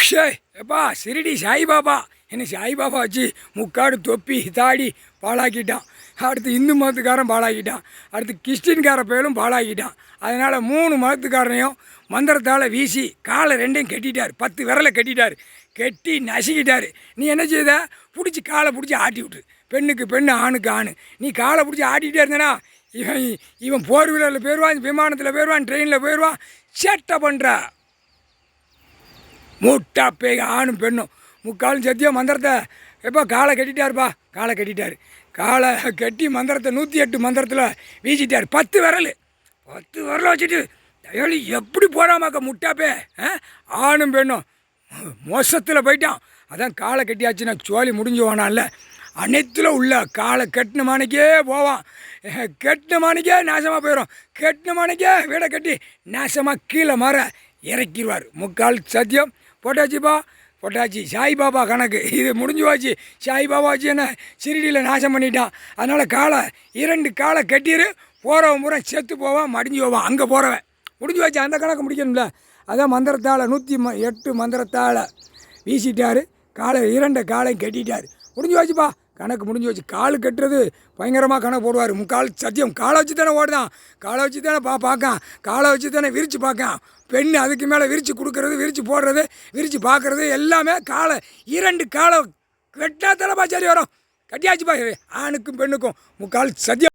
ஷே எப்பா சிரிடி சாய்பாபா என்ன சாய்பாபா வச்சு முக்காடு தொப்பி தாடி பாழாக்கிட்டான். அடுத்து இந்து மதத்துக்காரன் பாழாக்கிட்டான். அடுத்து கிறிஸ்டின்கார பேரும் பாழாக்கிட்டான். அதனால் 3 மதத்துக்காரனையும் மந்திரத்தால் வீசி காலை ரெண்டையும் கட்டிட்டார். 10 விரலை கட்டிட்டார். கட்டி நசுக்கிட்டார். நீ என்ன செய்த? பிடிச்சி காலை பிடிச்சி ஆட்டி விட்டு, பெண்ணுக்கு பெண்ணு ஆணுக்கு ஆணு. நீ காலை பிடிச்சி ஆட்டிகிட்டே இருந்தேன்னா இவன் போர் வீலரில் போயிடுவான், விமானத்தில் போயிடுவான், ட்ரெயினில் போயிடுவான். சேட்டை பண்ணுறா மூட்டா பேய் ஆணும் பெண்ணும் முக்காலும் சத்தியம் மந்திரத்தை எப்போ காலை கட்டிட்டாருப்பா. காலை கட்டிட்டார். காலை கட்டி மந்திரத்தை 108 மந்திரத்தில் வீசிட்டார். 10 விரல் வச்சுட்டு தயவு எப்படி போகிறாமாக்க முட்டாப்பே. ஆணும் பெண்ணும் மோசத்தில் போயிட்டான். அதான் காலை கட்டியாச்சுன்னா சோழி முடிஞ்சு போனான்ல. அனைத்தில் உள்ள காலை கட்டின மாணிக்கே போவான். கட்டின மாணிக்கே நாசமாக போயிடும். கட்டின மாணிக்கே வீடை கட்டி நாசமாக கீழே மாற இறக்கிடுவார். முக்கால் சத்தியம் போட்டாச்சுப்பா. போட்டாச்சு. சாய்பாபா கணக்கு இது முடிஞ்சு போச்சு. சாய்பாபா வச்சு என்ன சிறிடியில் நாசம் பண்ணிட்டான். அதனால் காலை 2 காலை கட்டிடு. போகிறவன் பூரா செத்து போவான், மடிஞ்சு போவான். அங்கே போகிறவன் முடிஞ்சு வச்சு. அந்த கணக்கு முடிக்கணும்ல. அதான் மந்திரத்தால் 108 மந்திரத்தால் வீசிட்டார். காலை 2 காலையும் கட்டிட்டார். முடிஞ்சு வச்சுப்பா. கணக்கு முடிஞ்சு வச்சு. கால் கட்டுறது பயங்கரமாக கணக்கு போடுவார். முக்கால் சத்தியம். காலை வச்சு தானே ஓடுதான். காலை வச்சு தானே பார்க்கான். காலை வச்சு தானே விரித்து பார்க்கான். பெண் அதுக்கு மேலே விரித்து கொடுக்கறது, விரித்து போடுறது, விரித்து பார்க்குறது எல்லாமே காலை 2 காலை கட்டினா தானேப்பா சரி வரும். கட்டியாச்சுப்பா. ஆணுக்கும் பெண்ணுக்கும் முக்கால் சத்தியம்.